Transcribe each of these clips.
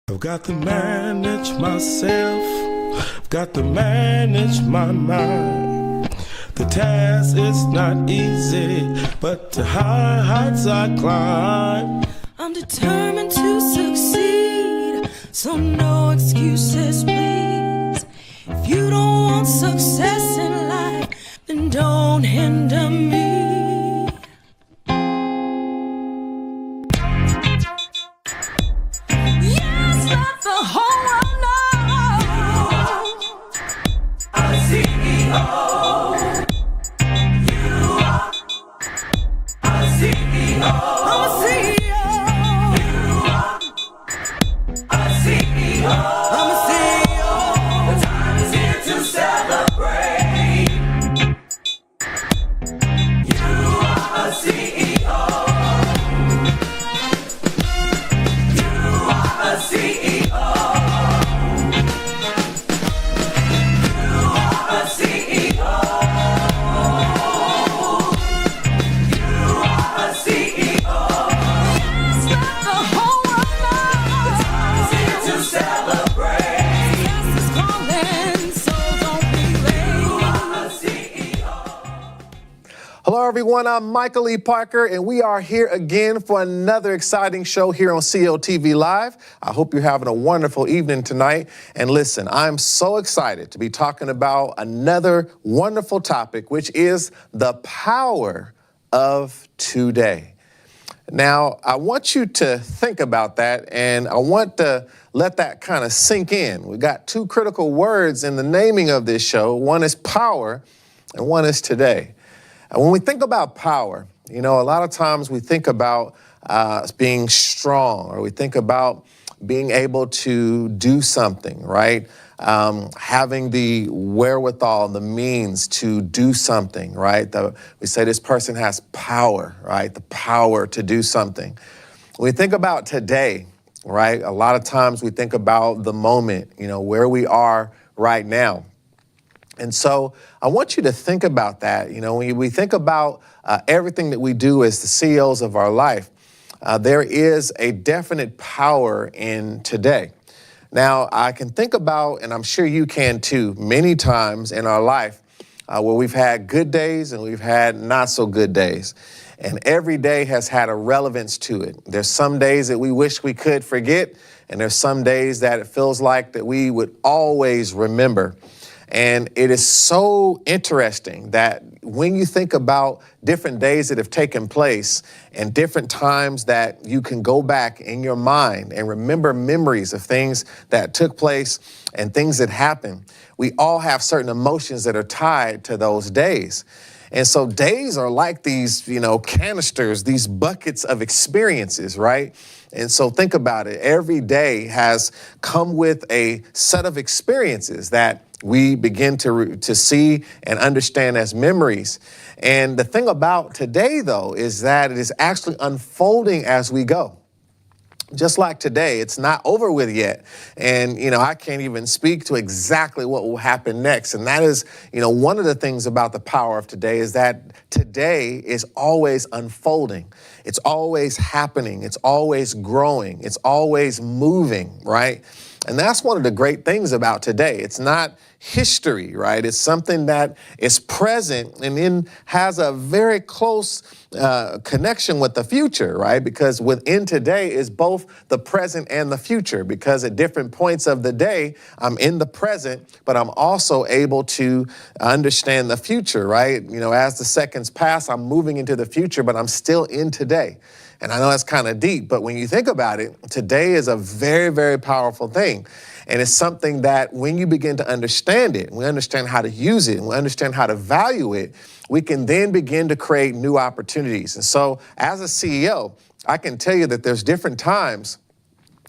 I've got to manage myself, I've got to manage my mind. The task is not easy, but to high heights I climb. I'm determined to succeed, so no excuses, please. If you don't want success in life, then don't hinder me. Yes, let the whole world know you are a CEO. You are a CEO. I'm a CEO. You are a CEO. I'm a CEO. The time is here to celebrate. You are a CEO. You are a CEO. You are a CEO. You are a CEO. Yes, let the whole world know. The time is here to celebrate. Yes, it's calling, so don't be late. You are a CEO. Hello, everyone. I'm Michael E. Parker, and we are here again for another exciting show here on COTV Live. I hope you're having a wonderful evening tonight. And listen, I'm so excited to be talking about another wonderful topic, which is the power of today. Now, I want you to think about that, and I want to let that kind of sink in. We got two critical words in the naming of this show. One is power, and one is today. And when we think about power, you know, a lot of times we think about being strong, or we think about being able to do something, right? Having the wherewithal, the means to do something, right? We say this person has power, right? The power to do something. When we think about today, right? A lot of times we think about the moment, you know, where we are right now. And so I want you to think about that. You know, when we think about everything that we do as the CEOs of our life, there is a definite power in today. Now, I can think about, and I'm sure you can too, many times in our life where we've had good days and we've had not so good days. And every day has had a relevance to it. There's some days that we wish we could forget, and there's some days that it feels like that we would always remember. And it is so interesting that when you think about different days that have taken place and different times that you can go back in your mind and remember memories of things that took place and things that happened, we all have certain emotions that are tied to those days. And so days are like these, you know, canisters, these buckets of experiences, right? And so think about it. Every day has come with a set of experiences that we begin to see and understand as memories. And the thing about today, though, is that it is actually unfolding as we go. Just like today, it's not over with yet. And, you know, I can't even speak to exactly what will happen next. And that is, you know, one of the things about the power of today is that today is always unfolding. It's always happening. It's always growing. It's always moving, right? And that's one of the great things about today. It's not history, right? It's something that is present and then has a very close connection with the future, right? Because within today is both the present and the future, because at different points of the day, I'm in the present, but I'm also able to understand the future, right? You know, as the seconds pass, I'm moving into the future, but I'm still in today. And I know that's kind of deep, but when you think about it, today is a very, very powerful thing. And it's something that when you begin to understand it, we understand how to use it, and we understand how to value it, we can then begin to create new opportunities. And so as a CEO, I can tell you that there's different times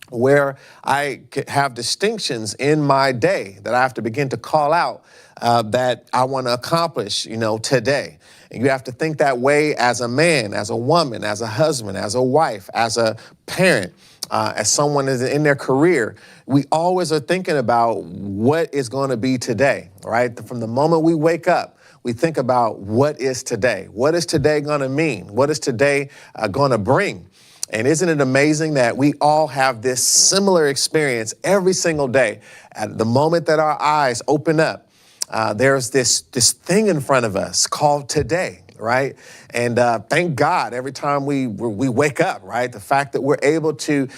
where I have distinctions in my day that I have to begin to call out that I want to accomplish, you know, today. And you have to think that way as a man, as a woman, as a husband, as a wife, as a parent, as someone is in their career. We always are thinking about what is going to be today, right? From the moment we wake up, we think about what is today? What is today going to mean? What is today going to bring? And isn't it amazing that we all have this similar experience every single day? At the moment that our eyes open up, there's this thing in front of us called today, right? And thank God every time we wake up, right? The fact that we're able to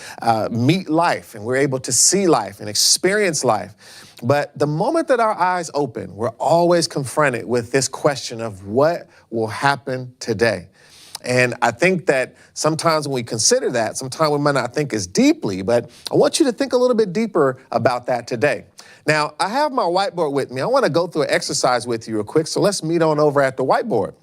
meet life and we're able to see life and experience life. But the moment that our eyes open, we're always confronted with this question of what will happen today. And I think that sometimes when we consider that, sometimes we might not think as deeply, but I want you to think a little bit deeper about that today. Now, I have my whiteboard with me. I want to go through an exercise with you real quick, so let's meet on over at the whiteboard.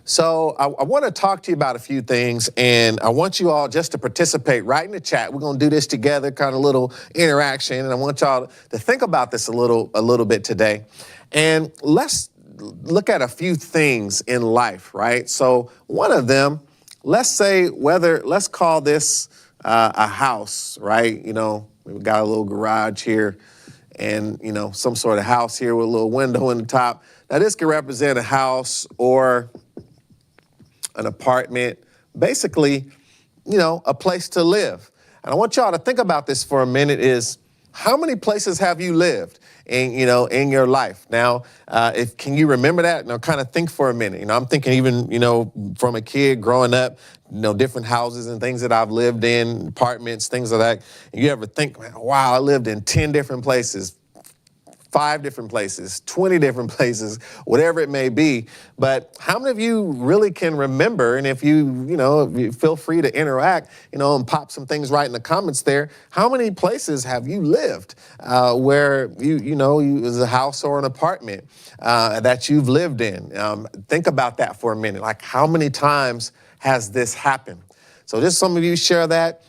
So I want to talk to you about a few things, and I want you all just to participate right in the chat. We're going to do this together, kind of little interaction, and I want y'all to think about this a little bit today. And let's look at a few things in life, right? So one of them, let's call this a house, right? You know, we've got a little garage here and, you know, some sort of house here with a little window in the top. Now this can represent a house or an apartment, basically, you know, a place to live. And I want y'all to think about this for a minute is, how many places have you lived in your life? Now, can you remember that? Now, kind of think for a minute. You know, I'm thinking even, you know, from a kid growing up, you know, different houses and things that I've lived in, apartments, things like that. And you ever think, man, wow, I lived in 10 different places, 5 different places, 20 different places, whatever it may be. But how many of you really can remember? And if you feel free to interact, you know, and pop some things right in the comments there. How many places have you lived where it was a house or an apartment that you've lived in? Think about that for a minute. Like, how many times has this happened? So just some of you share that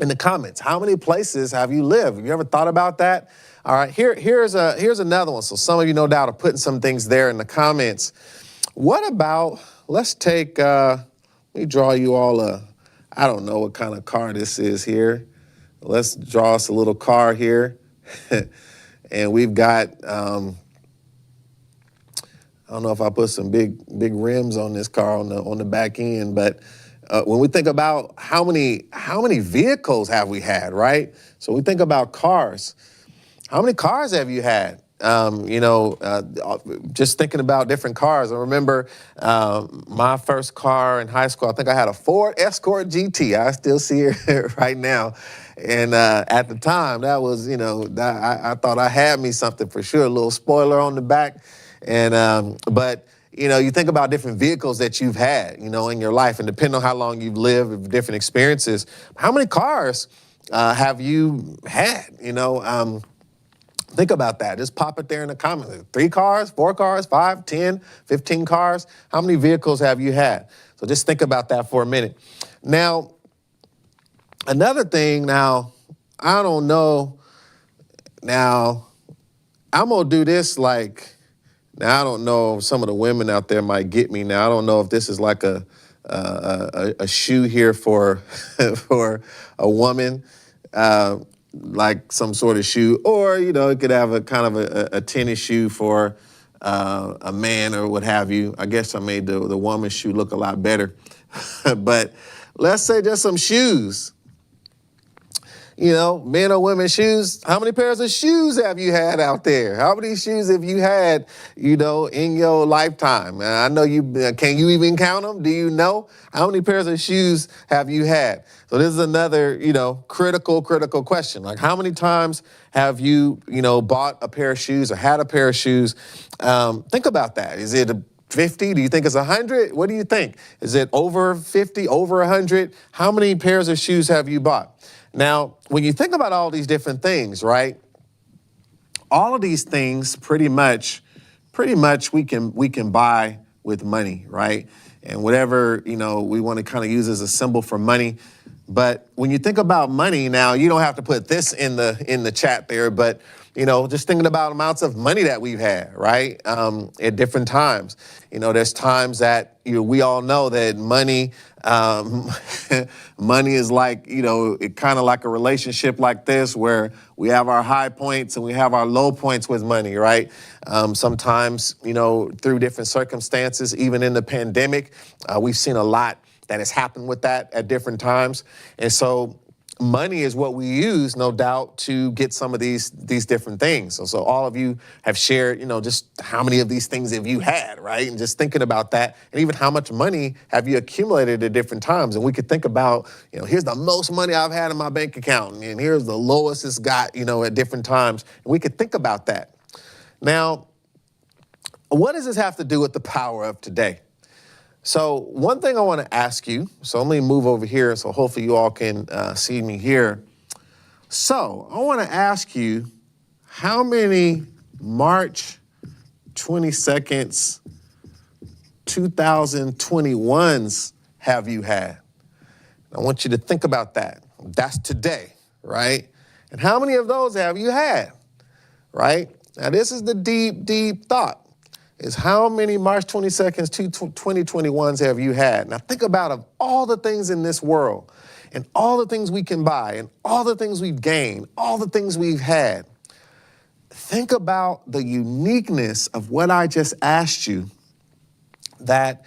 in the comments. How many places have you lived? Have you ever thought about that? All right, here's another one. So some of you, no doubt, are putting some things there in the comments. What about, let's take, let me draw you all I don't know what kind of car this is here. Let's draw us a little car here. And we've got, I don't know if I put some big rims on this car on the back end, but when we think about how many vehicles have we had, right? So we think about cars. How many cars have you had? Just thinking about different cars. I remember my first car in high school, I think I had a Ford Escort GT. I still see it right now. And at the time, that was, I thought I had me something for sure, a little spoiler on the back. And but you think about different vehicles that you've had, in your life, and depending on how long you've lived, different experiences, how many cars have you had, Think about that. Just pop it there in the comments. 3 cars, 4 cars, 5, 10, 15 cars. How many vehicles have you had? So just think about that for a minute. Now, another thing, I don't know. Now, I'm going to do this like, now I don't know if some of the women out there might get me. Now, I don't know if this is like a shoe here for, for a woman. Like some sort of shoe, or, it could have a kind of a tennis shoe for a man or what have you. I guess I made the woman's shoe look a lot better. But let's say just some shoes. Men or women's shoes. How many pairs of shoes have you had out there? How many shoes have you had, in your lifetime? I know can you even count them? Do you know? How many pairs of shoes have you had? So this is another, critical question. Like, how many times have you, bought a pair of shoes or had a pair of shoes? Think about that. Is it 50? Do you think it's 100? What do you think? Is it over 50, over 100? How many pairs of shoes have you bought? Now, when you think about all these different things, right? All of these things pretty much we can buy with money, right? And whatever, we want to kind of use as a symbol for money. But when you think about money, now you don't have to put this in the chat there, but just thinking about amounts of money that we've had, right? At different times. There's times that we all know that money money is like, it kind of like a relationship like this where we have our high points and we have our low points with money, right? Sometimes, through different circumstances, even in the pandemic, we've seen a lot that has happened with that at different times. And so money is what we use, no doubt, to get some of these different things. So all of you have shared, just how many of these things have you had, right? And just thinking about that, and even how much money have you accumulated at different times. And we could think about, here's the most money I've had in my bank account, and here's the lowest it's got, at different times. And we could think about that. Now, what does this have to do with the power of today? So one thing I want to ask you, so let me move over here so hopefully you all can see me here. So I want to ask you, how many March 22nd, 2021s have you had? I want you to think about that. That's today, right? And how many of those have you had, right? Now this is the deep, deep thought. Is how many March 22nd, 2021s have you had? Now think about of all the things in this world and all the things we can buy and all the things we've gained, all the things we've had. Think about the uniqueness of what I just asked you, that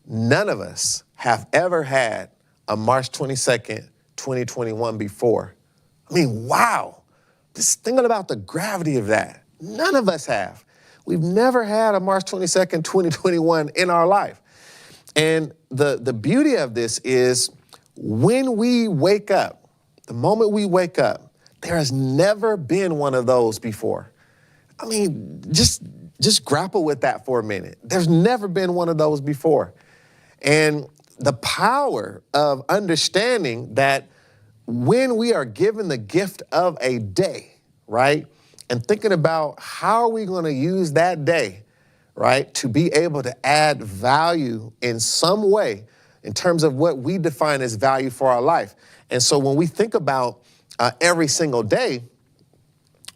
none of us have ever had a March 22nd, 2021 before. I mean, wow. Just thinking about the gravity of that. None of us have. We've never had a March 22nd, 2021 in our life. And the beauty of this is when we wake up, the moment we wake up, there has never been one of those before. I mean, just grapple with that for a minute. There's never been one of those before. And the power of understanding that when we are given the gift of a day, right? And thinking about how are we going to use that day, right, to be able to add value in some way in terms of what we define as value for our life. And so when we think about every single day,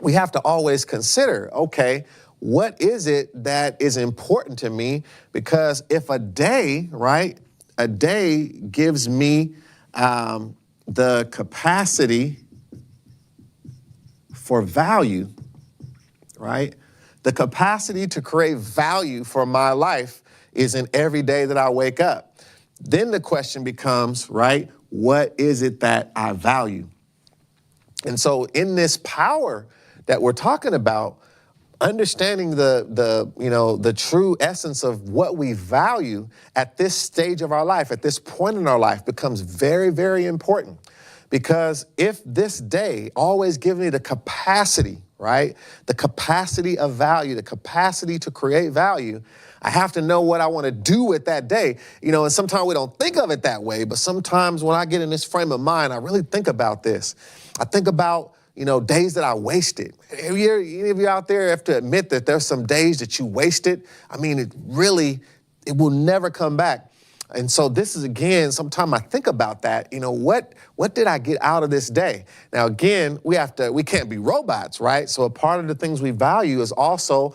we have to always consider, okay, what is it that is important to me? Because if a day, right, a day gives me the capacity for value, right? The capacity to create value for my life is in every day that I wake up. Then the question becomes, right, what is it that I value? And so in this power that we're talking about, understanding the true essence of what we value at this stage of our life, at this point in our life, becomes very, very important. Because if this day always gives me the capacity, right, the capacity of value, the capacity to create value, I have to know what I want to do with that day. And sometimes we don't think of it that way, but sometimes when I get in this frame of mind, I really think about this. I think about, days that I wasted. Any of you out there have to admit that there's some days that you wasted? I mean, it will never come back. And so this is, again, sometimes I think about that, what did I get out of this day? Now, again, we can't be robots, right? So a part of the things we value is also,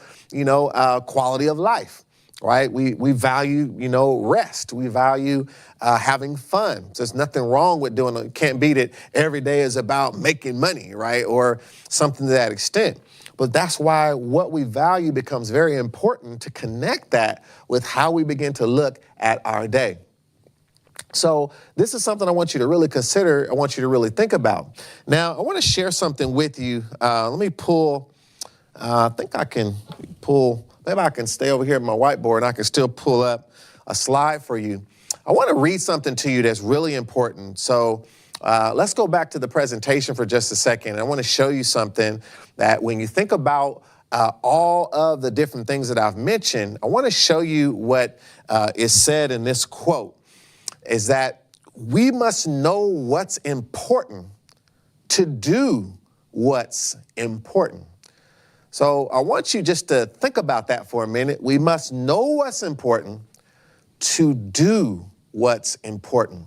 quality of life, right? We value, rest. We value having fun. There's nothing wrong with doing it. Can't beat it. Every day is about making money, right? Or something to that extent. But that's why what we value becomes very important to connect that with how we begin to look at our day. So this is something I want you to really consider. I want you to really think about. Now, I want to share something with you. Let me pull, I think I can pull, maybe I can stay over here at my whiteboard and I can still pull up a slide for you. I want to read something to you that's really important. So let's go back to the presentation for just a second. I want to show you something that when you think about all of the different things that I've mentioned, I want to show you what is said in this quote, is that we must know what's important to do what's important. So I want you just to think about that for a minute. We must know what's important to do what's important.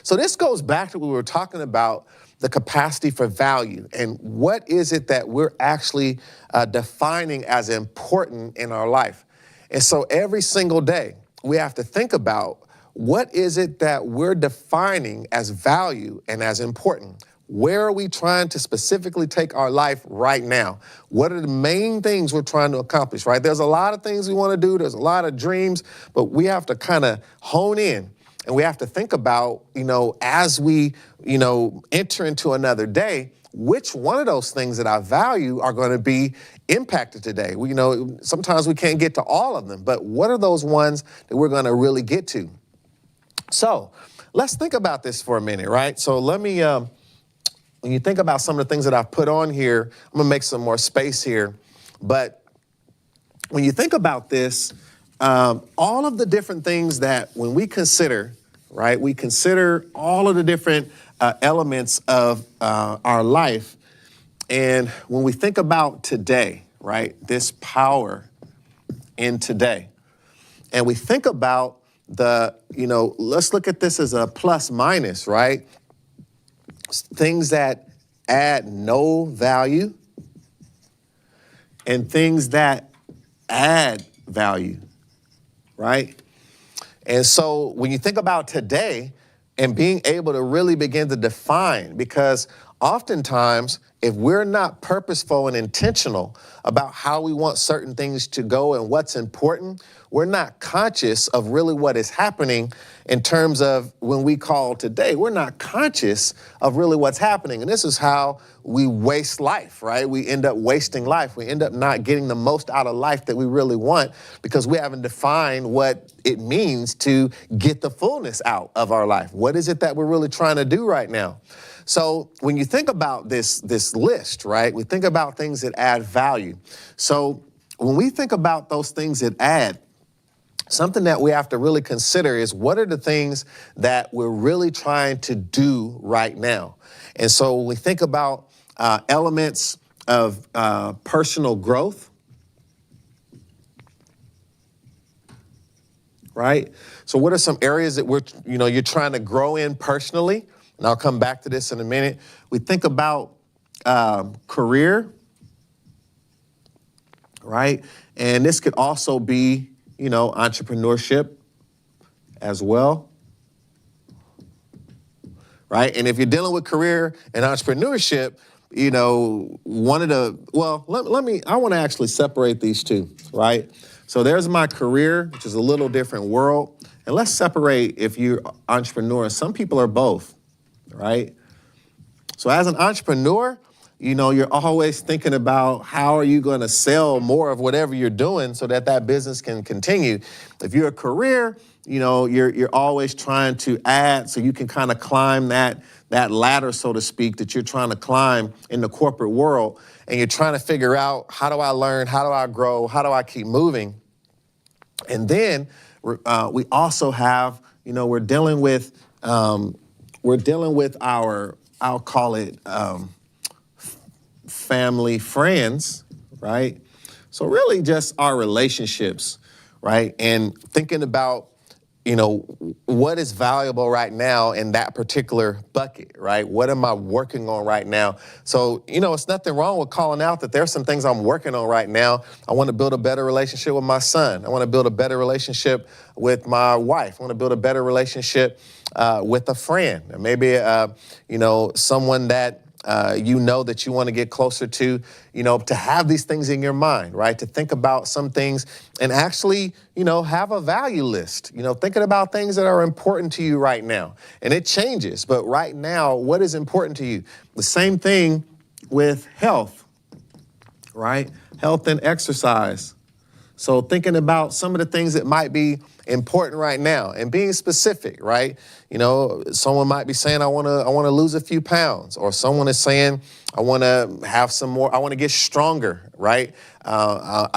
So this goes back to what we were talking about, the capacity for value, and what is it that we're actually defining as important in our life. And so every single day, we have to think about what is it that we're defining as value and as important. Where are we trying to specifically take our life right now? What are the main things we're trying to accomplish, right? There's a lot of things we want to do. There's a lot of dreams, but we have to kind of hone in And we have to think about, as we, enter into another day, which one of those things that I value are going to be impacted today. Sometimes we can't get to all of them, but what are those ones that we're going to really get to? So let's think about this for a minute, right? So let me, when you think about some of the things that I've put on here, I'm gonna make some more space here. But when you think about this, all of the different things that when we consider, right, we consider all of the different elements of our life. And when we think about today, right, this power in today, and we think about let's look at this as a plus minus, right? Things that add no value and things that add value, right? And so when you think about today and being able to really begin to define, because oftentimes if we're not purposeful and intentional about how we want certain things to go and what's important, we're not conscious of really what is happening in terms of when we call today. We're not conscious of really what's happening. And this is how we waste life, right? We end up wasting life. We end up not getting the most out of life that we really want because we haven't defined what it means to get the fullness out of our life. What is it that we're really trying to do right now? So when you think about this list, right, we think about things that add value. So when we think about those things that add, something that we have to really consider is what are the things that we're really trying to do right now? And so when we think about elements of personal growth, right? So what are some areas that you're trying to grow in personally? And I'll come back to this in a minute. We think about career, right? And this could also be, entrepreneurship as well, right? And if you're dealing with career and entrepreneurship, I want to actually separate these two, right? So there's my career, which is a little different world. And let's separate if you're entrepreneur. Some people are both. Right? So as an entrepreneur, you're always thinking about how are you going to sell more of whatever you're doing so that business can continue. If you're a career, you're always trying to add so you can kind of climb that ladder, so to speak, that you're trying to climb in the corporate world. And you're trying to figure out, how do I learn? How do I grow? How do I keep moving? And then we also have, we're dealing with our, I'll call it family, friends, right? So really just our relationships, right? And thinking about, what is valuable right now in that particular bucket, right? What am I working on right now? So, it's nothing wrong with calling out that there's some things I'm working on right now. I want to build a better relationship with my son. I want to build a better relationship with my wife. I want to build a better relationship with a friend, or maybe, someone that that you want to get closer to, to have these things in your mind, right? To think about some things and actually, have a value list, thinking about things that are important to you right now. And it changes, but right now, what is important to you? The same thing with health, right? Health and exercise. So thinking about some of the things that might be important right now and being specific, right? Someone might be saying, I want to lose a few pounds, or someone is saying, I want to have some more, I want to get stronger, right?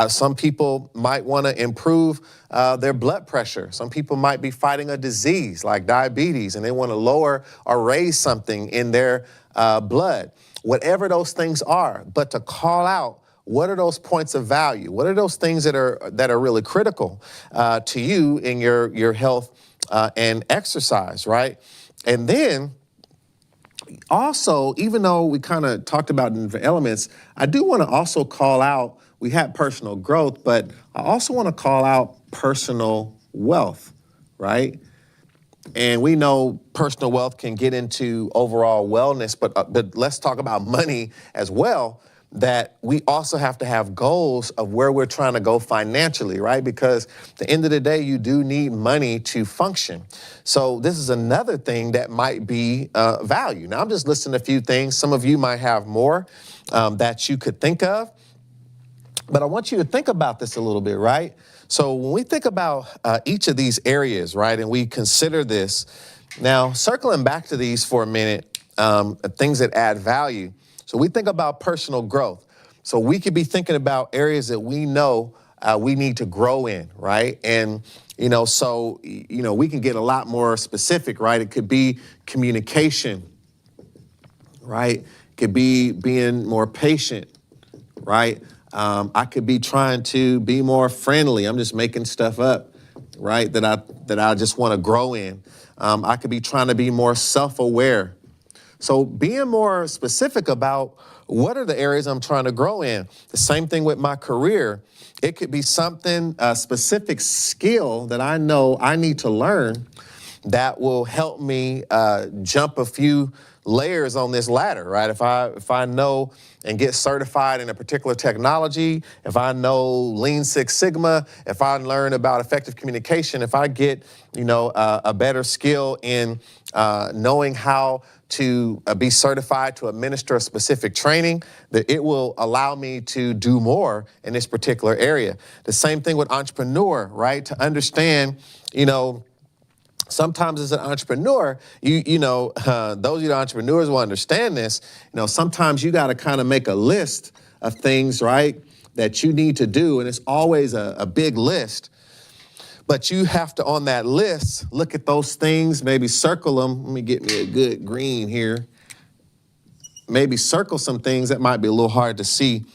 Some people might want to improve their blood pressure. Some people might be fighting a disease like diabetes and they want to lower or raise something in their blood, whatever those things are. But to call out, what are those points of value? What are those things that are really critical to you in your health and exercise, right? And then also, even though we kind of talked about different elements, I do want to also call out, we had personal growth, but I also want to call out personal wealth, right? And we know personal wealth can get into overall wellness, but let's talk about money as well. that we also have to have goals of where we're trying to go financially, right? Because at the end of the day, you do need money to function. So this is another thing that might be value. Now, I'm just listing a few things. Some of you might have more that you could think of. But I want you to think about this a little bit, right? So when we think about each of these areas, right, and we consider this, now circling back to these for a minute, things that add value. So we think about personal growth. So we could be thinking about areas that we know we need to grow in, right? And, so, we can get a lot more specific, right? It could be communication, right? It could be being more patient, right? I could be trying to be more friendly. I'm just making stuff up, right? That I just want to grow in. I could be trying to be more self-aware. So being more specific about what are the areas I'm trying to grow in. The same thing with my career. It could be something, a specific skill that I know I need to learn that will help me jump a few layers on this ladder, right? If I know and get certified in a particular technology, if I know Lean Six Sigma, if I learn about effective communication, if I get, a better skill in knowing how to be certified to administer a specific training, that it will allow me to do more in this particular area. The same thing with entrepreneur, right? To understand, sometimes as an entrepreneur, those of you entrepreneurs will understand this. Sometimes you got to kind of make a list of things, right, that you need to do, and it's always a big list. But you have to, on that list, look at those things, maybe circle them. Let me get me a good green here. Maybe circle some things that might be a little hard to see.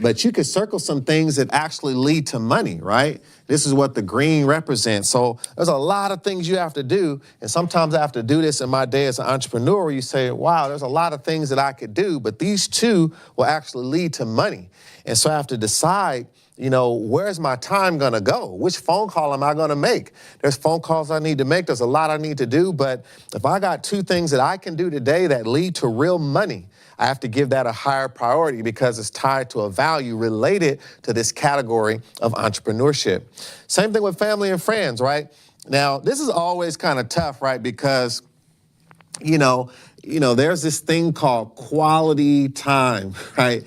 But you could circle some things that actually lead to money, right? This is what the green represents. So there's a lot of things you have to do. And sometimes I have to do this in my day as an entrepreneur where you say, wow, there's a lot of things that I could do, but these two will actually lead to money. And so I have to decide, where's my time gonna go? Which phone call am I gonna make? There's phone calls I need to make. There's a lot I need to do. But if I got two things that I can do today that lead to real money, I have to give that a higher priority because it's tied to a value related to this category of entrepreneurship. Same thing with family and friends, right? Now, this is always kind of tough, right? Because, there's this thing called quality time, right?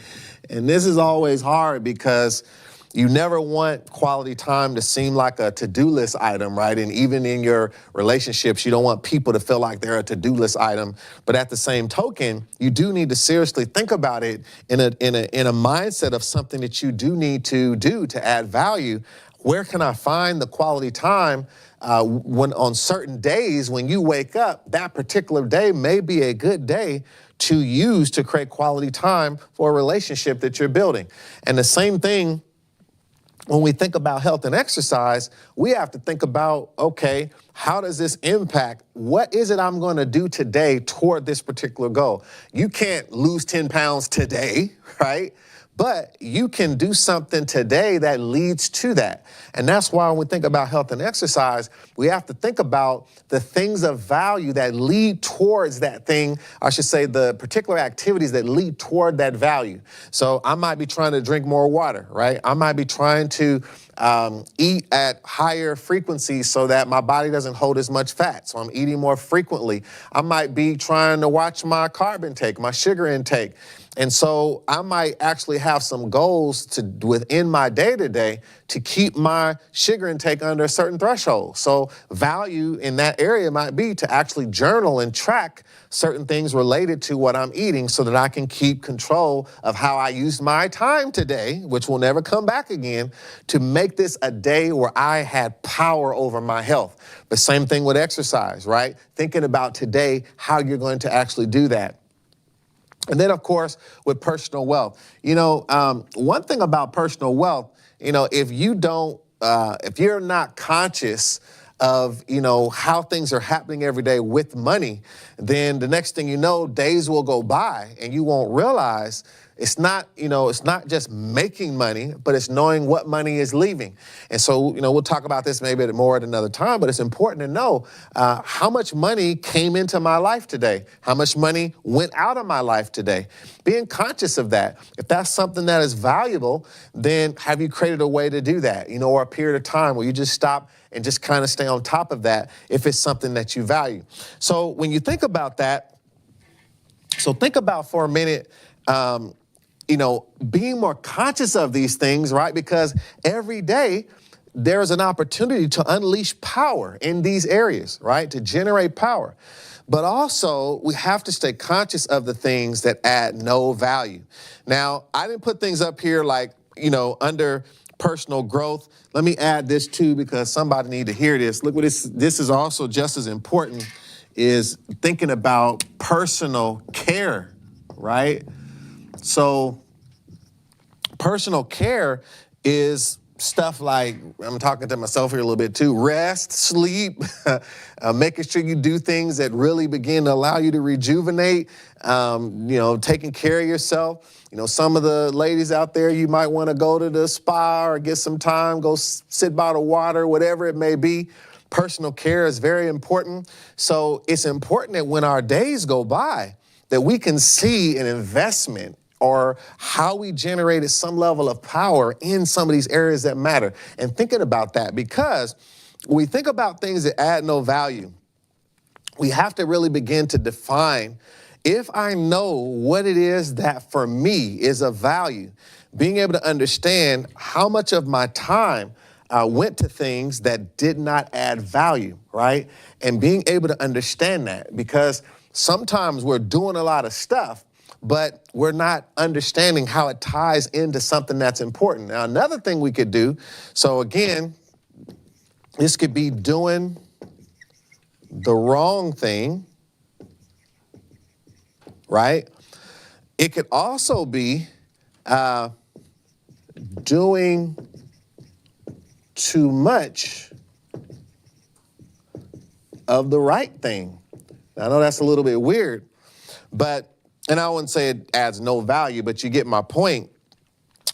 And this is always hard because you never want quality time to seem like a to-do list item, right? And even in your relationships, you don't want people to feel like they're a to-do list item. But at the same token, you do need to seriously think about it in a mindset of something that you do need to do to add value. Where can I find the quality time when on certain days when you wake up, that particular day may be a good day to use to create quality time for a relationship that you're building. And the same thing when we think about health and exercise, we have to think about, okay, how does this impact? What is it I'm going to do today toward this particular goal? You can't lose 10 pounds today, right? But you can do something today that leads to that. And that's why when we think about health and exercise, we have to think about the things of value that lead towards that thing. I should say the particular activities that lead toward that value. So I might be trying to drink more water, right? I might be trying to eat at higher frequencies so that my body doesn't hold as much fat. So I'm eating more frequently. I might be trying to watch my carb intake, my sugar intake. And so I might actually have some goals within my day-to-day to keep my sugar intake under a certain threshold. So value in that area might be to actually journal and track certain things related to what I'm eating so that I can keep control of how I use my time today, which will never come back again, to make this a day where I had power over my health. The same thing with exercise, right? Thinking about today, how you're going to actually do that. And then, of course, with personal wealth, one thing about personal wealth, if you're not conscious of, how things are happening every day with money, then the next thing you know, days will go by and you won't realize, It's not, it's not just making money, but it's knowing what money is leaving. And so, we'll talk about this maybe more at another time, but it's important to know how much money came into my life today, how much money went out of my life today. Being conscious of that. If that's something that is valuable, then have you created a way to do that, or a period of time where you just stop and just kind of stay on top of that if it's something that you value. So when you think about that, think about for a minute, being more conscious of these things, right? Because every day there's an opportunity to unleash power in these areas, right? To generate power. But also we have to stay conscious of the things that add no value. Now, I didn't put things up here like, under personal growth. Let me add this too, because somebody need to hear this. Look what this is also just as important, is thinking about personal care, right? So personal care is stuff like, I'm talking to myself here a little bit too, rest, sleep, making sure you do things that really begin to allow you to rejuvenate, taking care of yourself. Some of the ladies out there, you might want to go to the spa or get some time, go sit by the water, whatever it may be. Personal care is very important. So it's important that when our days go by, that we can see an investment or how we generated some level of power in some of these areas that matter. And thinking about that, because when we think about things that add no value, we have to really begin to define, if I know what it is that for me is of value, being able to understand how much of my time went to things that did not add value, right? And being able to understand that, because sometimes we're doing a lot of stuff, but we're not understanding how it ties into something that's important. Now, another thing we could do, so again, this could be doing the wrong thing, right? It could also be doing too much of the right thing. I know that's a little bit weird, and I wouldn't say it adds no value, but you get my point.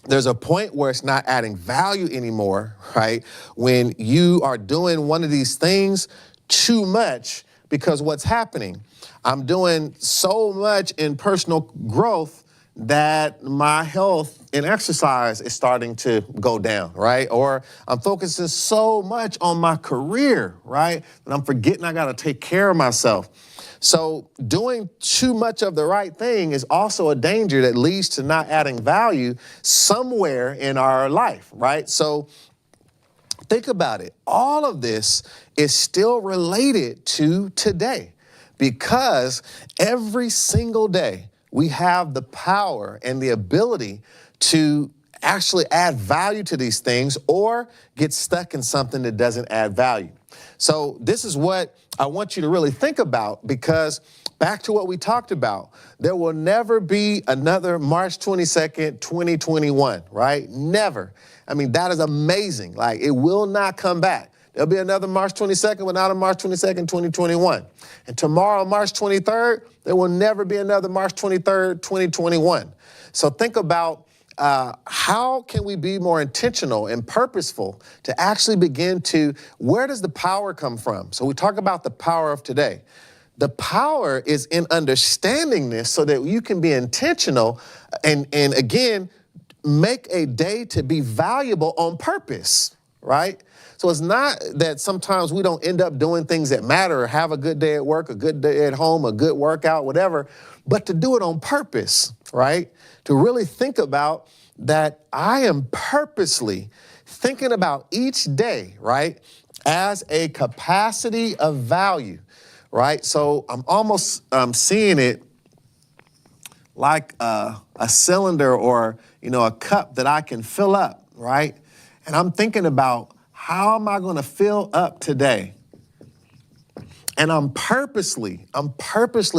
There's a point where it's not adding value anymore, right? When you are doing one of these things too much, because what's happening? I'm doing so much in personal growth that my health and exercise is starting to go down, right? Or I'm focusing so much on my career, right? And I'm forgetting I got to take care of myself. So doing too much of the right thing is also a danger that leads to not adding value somewhere in our life, right? So think about it. All of this is still related to today, because every single day we have the power and the ability to actually add value to these things or get stuck in something that doesn't add value. So this is what I want you to really think about, because back to what we talked about, there will never be another March 22nd, 2021, right? Never. I mean, that is amazing. Like, it will not come back. There'll be another March 22nd, but not a March 22nd, 2021. And tomorrow, March 23rd, there will never be another March 23rd, 2021. So think about how can we be more intentional and purposeful to actually begin to, where does the power come from? So we talk about the power of today. The power is in understanding this so that you can be intentional and again, make a day to be valuable on purpose, right? So it's not that sometimes we don't end up doing things that matter or have a good day at work, a good day at home, a good workout, whatever, but to do it on purpose, right? To really think about that I am purposely thinking about each day, right, as a capacity of value, right? So I'm almost seeing it like a cylinder or, a cup that I can fill up, right? And I'm thinking about, how am I going to fill up today? And I'm purposely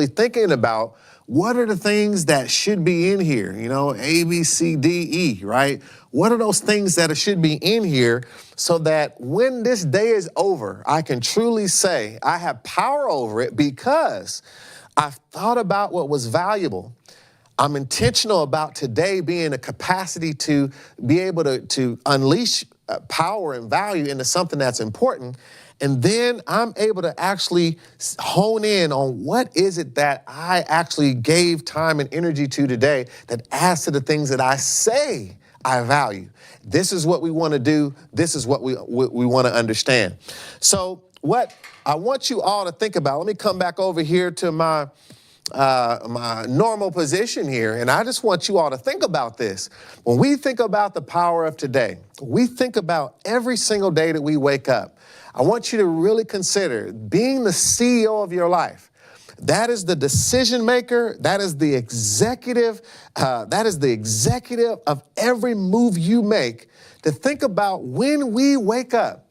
thinking about, what are the things that should be in here? A, B, C, D, E, right? What are those things that should be in here so that when this day is over, I can truly say I have power over it because I've thought about what was valuable. I'm intentional about today being a capacity to be able to unleash power and value into something that's important. And then I'm able to actually hone in on what is it that I actually gave time and energy to today that adds to the things that I say I value. This is what we want to do. This is what we want to understand. So what I want you all to think about, let me come back over here to my normal position here, and I just want you all to think about this. When we think about the power of today, we think about every single day that we wake up. I want you to really consider being the CEO of your life. That is the decision maker. That is the executive. Of every move you make. To think about when we wake up,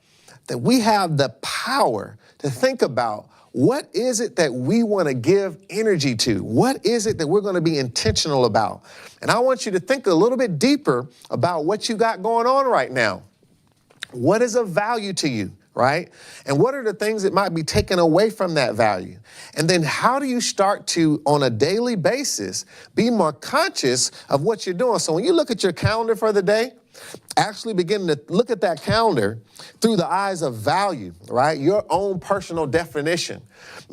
that we have the power to think about what is it that we want to give energy to? What is it that we're going to be intentional about? And I want you to think a little bit deeper about what you got going on right now. What is of value to you? Right? And what are the things that might be taken away from that value? And then how do you start to, on a daily basis, be more conscious of what you're doing? So when you look at your calendar for the day, actually begin to look at that calendar through the eyes of value, right? Your own personal definition.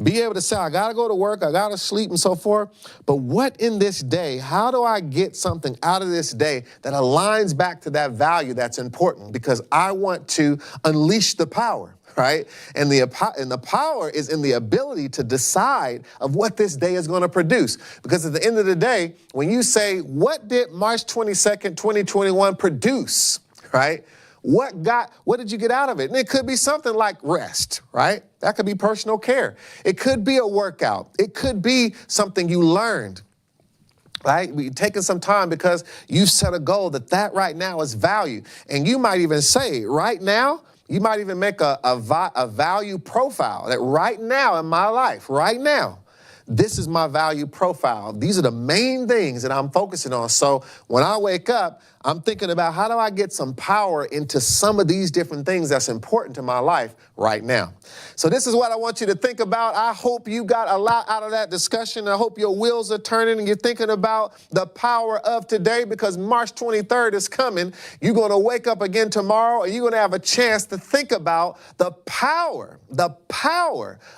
Be able to say, I got to go to work, I got to sleep and so forth. But what in this day, how do I get something out of this day that aligns back to that value that's important? Because I want to unleash the power. Right? And the power is in the ability to decide of what this day is going to produce. Because at the end of the day, when you say, what did March 22nd, 2021 produce, right? What did you get out of it? And it could be something like rest, right? That could be personal care. It could be a workout. It could be something you learned. Right? You're taking some time because you set a goal that right now is value. And you might even say, right now, you might even make a value profile that right now in my life, right now, this is my value profile. These are the main things that I'm focusing on. So when I wake up, I'm thinking about how do I get some power into some of these different things that's important to my life right now. So this is what I want you to think about. I hope you got a lot out of that discussion. I hope your wheels are turning and you're thinking about the power of today, because March 23rd is coming. You're going to wake up again tomorrow and you're going to have a chance to think about the power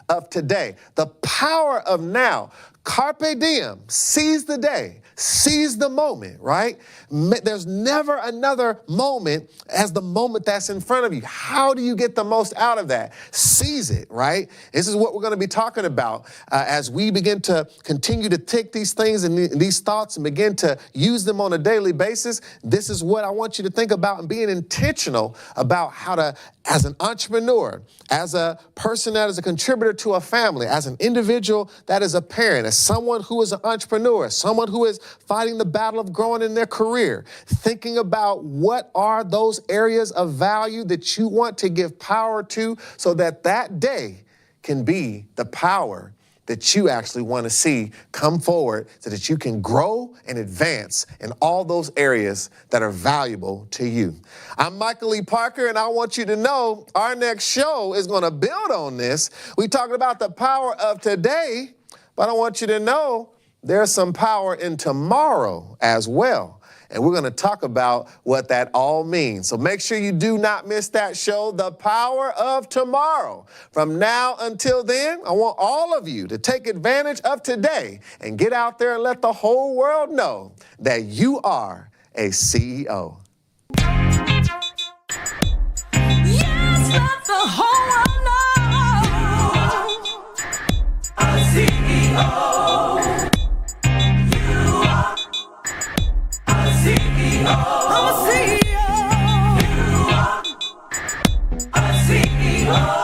of today, the power of now. Carpe diem, seize the day, seize the moment, right? There's never another moment as the moment that's in front of you. How do you get the most out of that? Seize it, right? This is what we're going to be talking about as we begin to continue to take these things and these thoughts and begin to use them on a daily basis. This is what I want you to think about and being intentional about how to, as an entrepreneur, as a person that is a contributor to a family, as an individual that is a parent, as someone who is an entrepreneur, someone who is fighting the battle of growing in their career, thinking about what are those areas of value that you want to give power to so that that day can be the power that you actually want to see come forward so that you can grow and advance in all those areas that are valuable to you. I'm Michael E. Parker, and I want you to know our next show is going to build on this. We talked about the power of today, but I want you to know there's some power in tomorrow as well. And we're going to talk about what that all means. So make sure you do not miss that show, The Power of Tomorrow. From now until then, I want all of you to take advantage of today and get out there and let the whole world know that you are a CEO. Yes, let the whole world know. A CEO. I'm a CEO. You are a CEO.